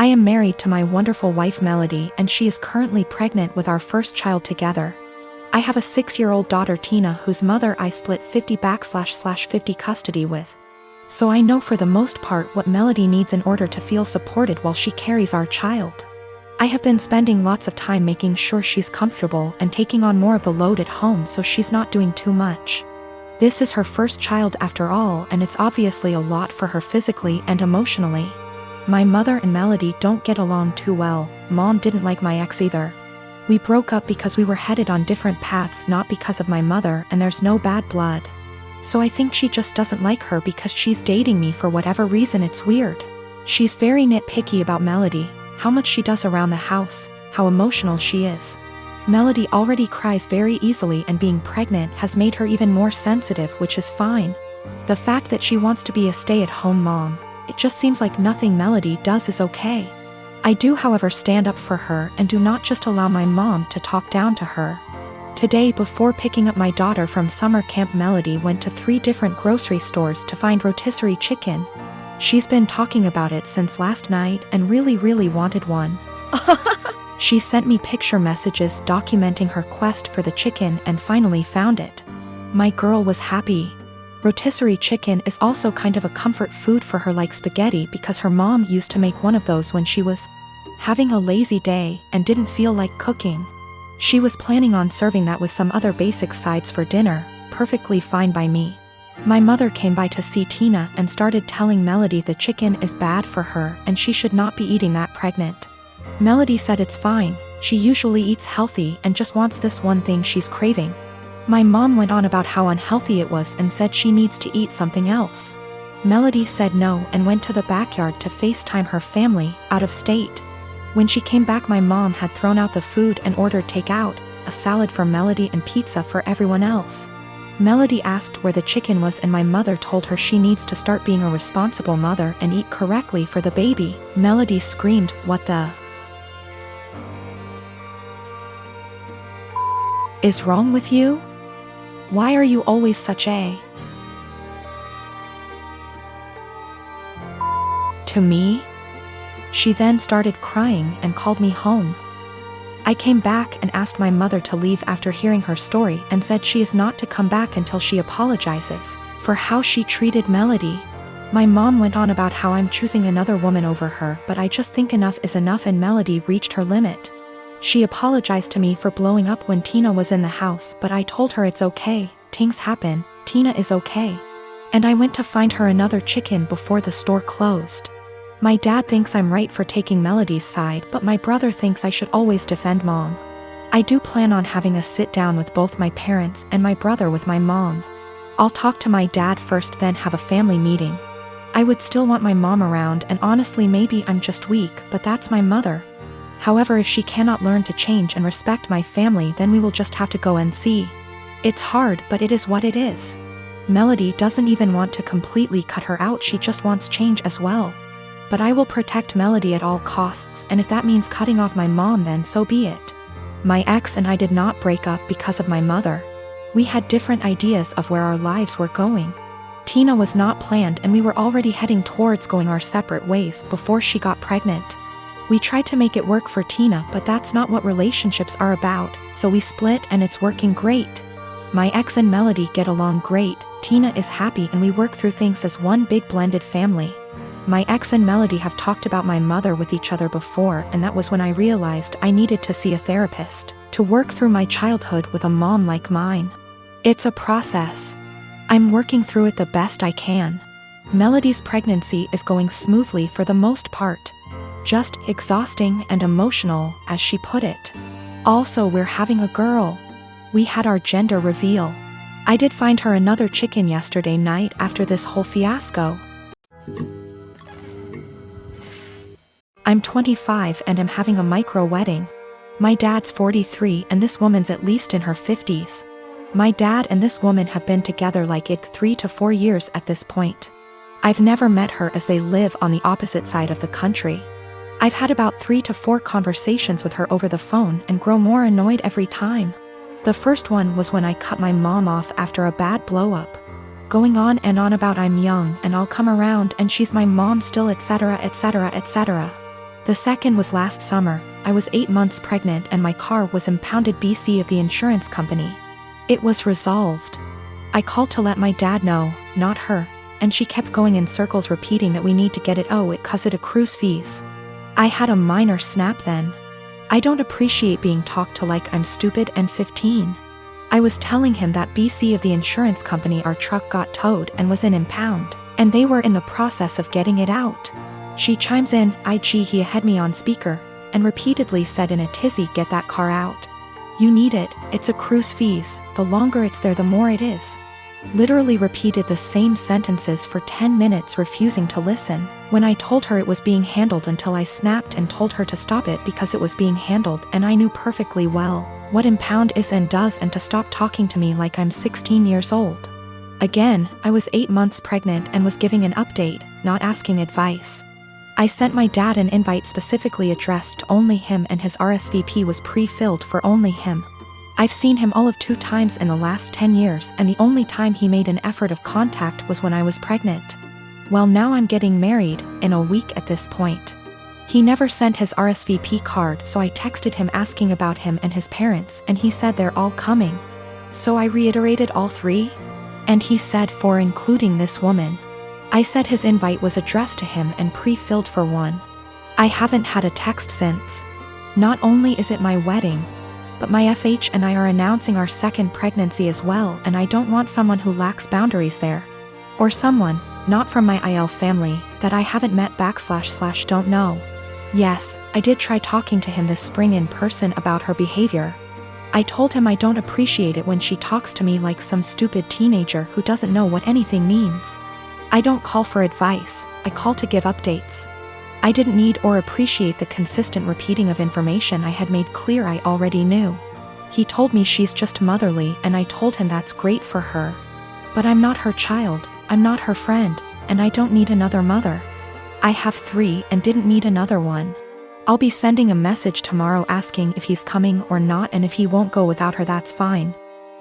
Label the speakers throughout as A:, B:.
A: I am married to my wonderful wife Melody, and she is currently pregnant with our first child together. I have a 6-year-old daughter Tina, whose mother I split 50/50 custody with. So I know for the most part what Melody needs in order to feel supported while she carries our child. I have been spending lots of time making sure she's comfortable and taking on more of the load at home so she's not doing too much. This is her first child after all, and it's obviously a lot for her physically and emotionally. My mother and Melody don't get along too well. Mom didn't like my ex either. We broke up because we were headed on different paths, not because of my mother, and there's no bad blood. So I think she just doesn't like her because she's dating me for whatever reason. It's weird. She's very nitpicky about Melody, how much she does around the house, how emotional she is. Melody already cries very easily, and being pregnant has made her even more sensitive, which is fine. The fact that she wants to be a stay-at-home mom, it just seems like nothing Melody does is okay. I do, however, stand up for her and do not just allow my mom to talk down to her. Today, before picking up my daughter from summer camp, Melody went to 3 different grocery stores to find rotisserie chicken. She's been talking about it since last night and really wanted one. She sent me picture messages documenting her quest for the chicken and finally found it. My girl was happy. Rotisserie chicken is also kind of a comfort food for her, like spaghetti, because her mom used to make one of those when she was having a lazy day and didn't feel like cooking. She was planning on serving that with some other basic sides for dinner, perfectly fine by me. My mother came by to see Tina and started telling Melody the chicken is bad for her and she should not be eating that pregnant. Melody said it's fine, she usually eats healthy and just wants this one thing she's craving. My mom went on about how unhealthy it was and said she needs to eat something else. Melody said no and went to the backyard to FaceTime her family out of state. When she came back, my mom had thrown out the food and ordered takeout, a salad for Melody and pizza for everyone else. Melody asked where the chicken was and my mother told her she needs to start being a responsible mother and eat correctly for the baby. Melody screamed, "What the is wrong with you? Why are you always such a..." to me? She then started crying and called me home. I came back and asked my mother to leave after hearing her story and said she is not to come back until she apologizes for how she treated Melody. My mom went on about how I'm choosing another woman over her, but I just think enough is enough and Melody reached her limit. She apologized to me for blowing up when Tina was in the house, but I told her it's okay, things happen, Tina is okay. And I went to find her another chicken before the store closed. My dad thinks I'm right for taking Melody's side, but my brother thinks I should always defend mom. I do plan on having a sit down with both my parents and my brother with my mom. I'll talk to my dad first, then have a family meeting. I would still want my mom around, and honestly maybe I'm just weak, but that's my mother. However, if she cannot learn to change and respect my family, then we will just have to go and see. It's hard, but it is what it is. Melody doesn't even want to completely cut her out, she just wants change as well. But I will protect Melody at all costs, and if that means cutting off my mom, then so be it. My ex and I did not break up because of my mother. We had different ideas of where our lives were going. Tina was not planned and we were already heading towards going our separate ways before she got pregnant. We tried to make it work for Tina, but that's not what relationships are about, so we split and it's working great. My ex and Melody get along great, Tina is happy and we work through things as one big blended family. My ex and Melody have talked about my mother with each other before, and that was when I realized I needed to see a therapist to work through my childhood with a mom like mine. It's a process. I'm working through it the best I can. Melody's pregnancy is going smoothly for the most part. Just exhausting and emotional, as she put it. Also, we're having a girl. We had our gender reveal. I did find her another chicken yesterday night after this whole fiasco. I'm 25 and am having a micro wedding. My dad's 43 and this woman's at least in her 50s. My dad and this woman have been together like 3 to 4 years at this point. I've never met her as they live on the opposite side of the country. I've had about 3 to 4 conversations with her over the phone and grow more annoyed every time. The first one was when I cut my mom off after a bad blow-up. Going on and on about I'm young and I'll come around and she's my mom still, etc., etc., etc. The second was last summer. I was 8 months pregnant and my car was impounded BC of the insurance company. It was resolved. I called to let my dad know, not her, and she kept going in circles repeating that we need to get it cause it accrues fees. I had a minor snap then. I don't appreciate being talked to like I'm stupid and 15. I was telling him that BC of the insurance company our truck got towed and was in impound, and they were in the process of getting it out. She chimes in, he had me on speaker, and repeatedly said in a tizzy, get that car out. You need it, it's accrues fees, the longer it's there the more it is. Literally repeated the same sentences for 10 minutes, refusing to listen, when I told her it was being handled, until I snapped and told her to stop it because it was being handled and I knew perfectly well what impound is and does, and to stop talking to me like I'm 16 years old. Again, I was 8 months pregnant and was giving an update, not asking advice. I sent my dad an invite specifically addressed to only him, and his RSVP was pre-filled for only him. I've seen him all of 2 times in the last 10 years, and the only time he made an effort of contact was when I was pregnant. Well, now I'm getting married, in a week at this point. He never sent his RSVP card, so I texted him asking about him and his parents, and he said they're all coming. So I reiterated all 3? And he said 4, including this woman. I said his invite was addressed to him and pre-filled for 1. I haven't had a text since. Not only is it my wedding, but my FH and I are announcing our 2nd pregnancy as well, and I don't want someone who lacks boundaries there. Or someone, not from my IL family, that I haven't met / don't know. Yes, I did try talking to him this spring in person about her behavior. I told him I don't appreciate it when she talks to me like some stupid teenager who doesn't know what anything means. I don't call for advice, I call to give updates. I didn't need or appreciate the consistent repeating of information I had made clear I already knew. He told me she's just motherly, and I told him that's great for her. But I'm not her child, I'm not her friend, and I don't need another mother. I have 3 and didn't need another one. I'll be sending a message tomorrow asking if he's coming or not, and if he won't go without her, that's fine.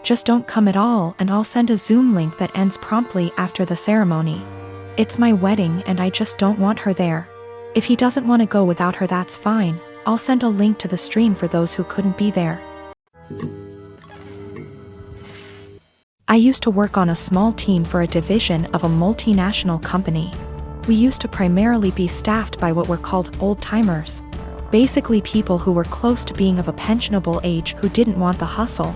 A: Just don't come at all, and I'll send a Zoom link that ends promptly after the ceremony. It's my wedding and I just don't want her there. If he doesn't want to go without her, that's fine. I'll send a link to the stream for those who couldn't be there. I used to work on a small team for a division of a multinational company. We used to primarily be staffed by what were called old-timers. Basically people who were close to being of a pensionable age who didn't want the hustle.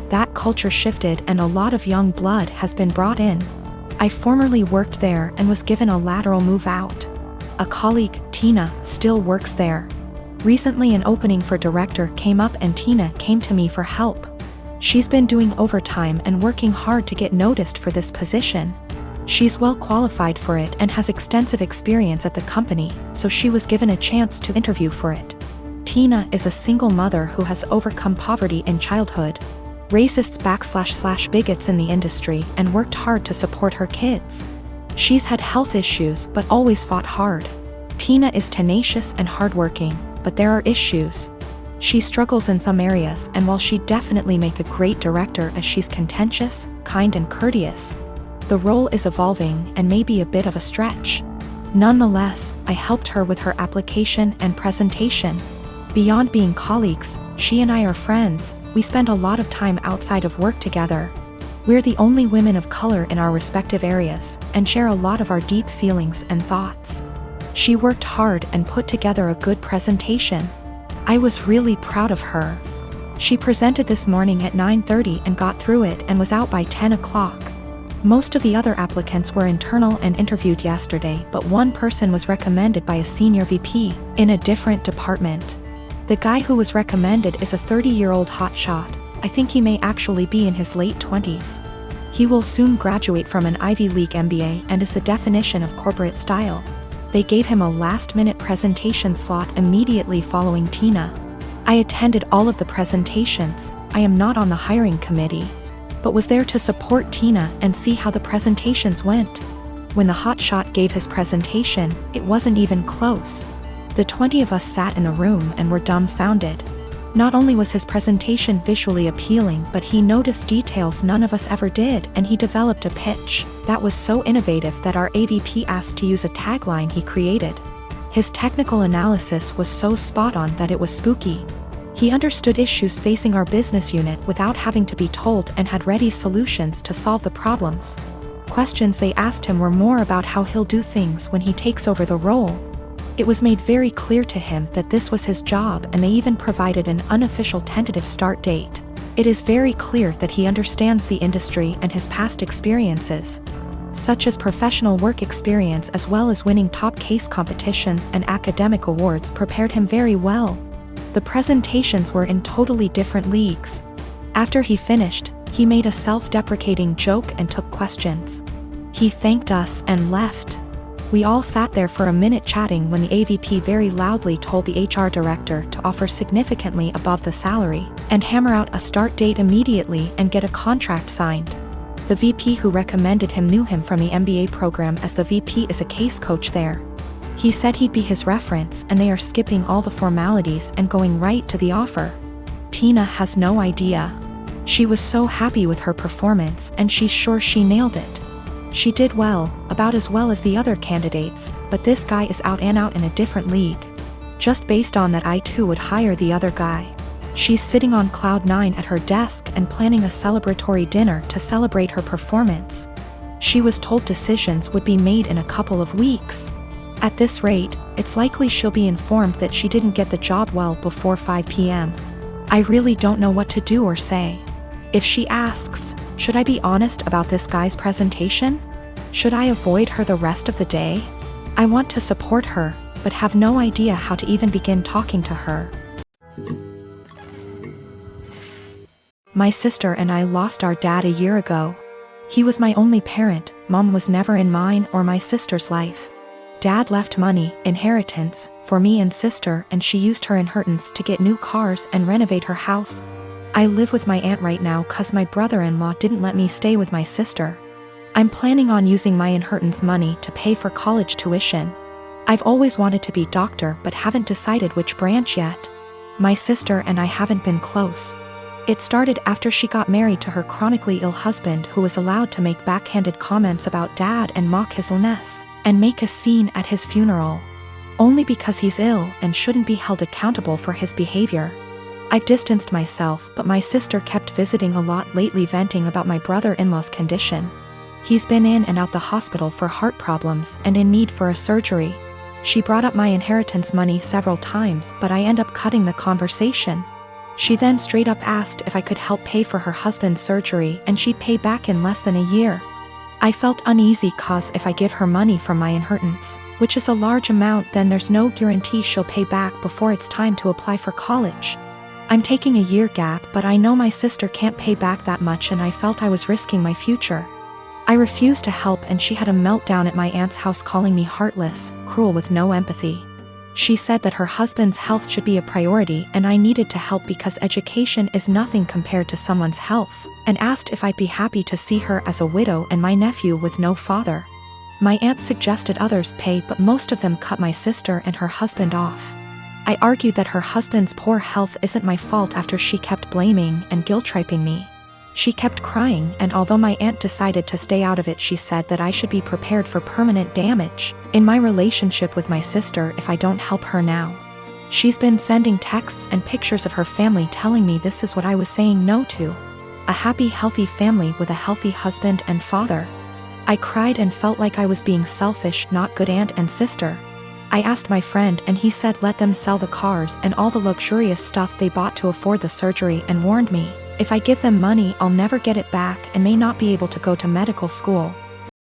A: That culture shifted and a lot of young blood has been brought in. I formerly worked there and was given a lateral move out. A colleague, Tina, still works there. Recently an opening for director came up and Tina came to me for help. She's been doing overtime and working hard to get noticed for this position. She's well qualified for it and has extensive experience at the company, so she was given a chance to interview for it. Tina is a single mother who has overcome poverty in childhood, racists / bigots in the industry, and worked hard to support her kids. She's had health issues but always fought hard. Tina is tenacious and hardworking, but there are issues. She struggles in some areas, and while she'd definitely make a great director as she's contentious, kind and courteous, the role is evolving and may be a bit of a stretch. Nonetheless, I helped her with her application and presentation. Beyond being colleagues, she and I are friends. We spend a lot of time outside of work together. We're the only women of color in our respective areas, and share a lot of our deep feelings and thoughts. She worked hard and put together a good presentation. I was really proud of her. She presented this morning at 9:30 and got through it and was out by 10 o'clock. Most of the other applicants were internal and interviewed yesterday, but one person was recommended by a senior VP in a different department. The guy who was recommended is a 30-year-old hotshot. I think he may actually be in his late 20s. He will soon graduate from an Ivy League MBA and is the definition of corporate style. They gave him a last-minute presentation slot immediately following Tina. I attended all of the presentations. I am not on the hiring committee, but was there to support Tina and see how the presentations went. When the hotshot gave his presentation, it wasn't even close. The 20 of us sat in the room and were dumbfounded. Not only was his presentation visually appealing, but he noticed details none of us ever did, and he developed a pitch that was so innovative that our AVP asked to use a tagline he created. His technical analysis was so spot on that it was spooky. He understood issues facing our business unit without having to be told and had ready solutions to solve the problems. Questions they asked him were more about how he'll do things when he takes over the role. It was made very clear to him that this was his job, and they even provided an unofficial tentative start date. It is very clear that he understands the industry and his past experiences, such as professional work experience as well as winning top case competitions and academic awards, prepared him very well. The presentations were in totally different leagues. After he finished, he made a self-deprecating joke and took questions. He thanked us and left. We all sat there for a minute chatting when the AVP very loudly told the HR director to offer significantly above the salary and hammer out a start date immediately and get a contract signed. The VP who recommended him knew him from the MBA program, as the VP is a case coach there. He said he'd be his reference, and they are skipping all the formalities and going right to the offer. Tina has no idea. She was so happy with her performance and she's sure she nailed it. She did well, about as well as the other candidates, but this guy is out and out in a different league. Just based on that, I too would hire the other guy. She's sitting on cloud 9 at her desk and planning a celebratory dinner to celebrate her performance. She was told decisions would be made in a couple of weeks. At this rate, it's likely she'll be informed that she didn't get the job well before 5 p.m. I really don't know what to do or say. If she asks, should I be honest about this guy's presentation? Should I avoid her the rest of the day? I want to support her, but have no idea how to even begin talking to her. My sister and I lost our dad a year ago. He was my only parent. Mom was never in mine or my sister's life. Dad left money, inheritance, for me and sister, and she used her inheritance to get new cars and renovate her house. I live with my aunt right now cause my brother-in-law didn't let me stay with my sister. I'm planning on using my inheritance money to pay for college tuition. I've always wanted to be doctor but haven't decided which branch yet. My sister and I haven't been close. It started after she got married to her chronically ill husband, who was allowed to make backhanded comments about dad and mock his illness, and make a scene at his funeral. Only because he's ill and shouldn't be held accountable for his behavior. I've distanced myself, but my sister kept visiting a lot lately, venting about my brother-in-law's condition. He's been in and out the hospital for heart problems and in need for a surgery. She brought up my inheritance money several times, but I end up cutting the conversation. She then straight up asked if I could help pay for her husband's surgery and she'd pay back in less than a year. I felt uneasy cause if I give her money from my inheritance, which is a large amount, then there's no guarantee she'll pay back before it's time to apply for college. I'm taking a year gap, but I know my sister can't pay back that much and I felt I was risking my future. I refused to help and she had a meltdown at my aunt's house, calling me heartless, cruel with no empathy. She said that her husband's health should be a priority and I needed to help because education is nothing compared to someone's health, and asked if I'd be happy to see her as a widow and my nephew with no father. My aunt suggested others pay, but most of them cut my sister and her husband off. I argued that her husband's poor health isn't my fault after she kept blaming and guilt-tripping me. She kept crying, and although my aunt decided to stay out of it, she said that I should be prepared for permanent damage in my relationship with my sister if I don't help her now. She's been sending texts and pictures of her family telling me this is what I was saying no to. A happy, healthy family with a healthy husband and father. I cried and felt like I was being selfish, not good aunt and sister. I asked my friend and he said let them sell the cars and all the luxurious stuff they bought to afford the surgery, and warned me, if I give them money I'll never get it back and may not be able to go to medical school.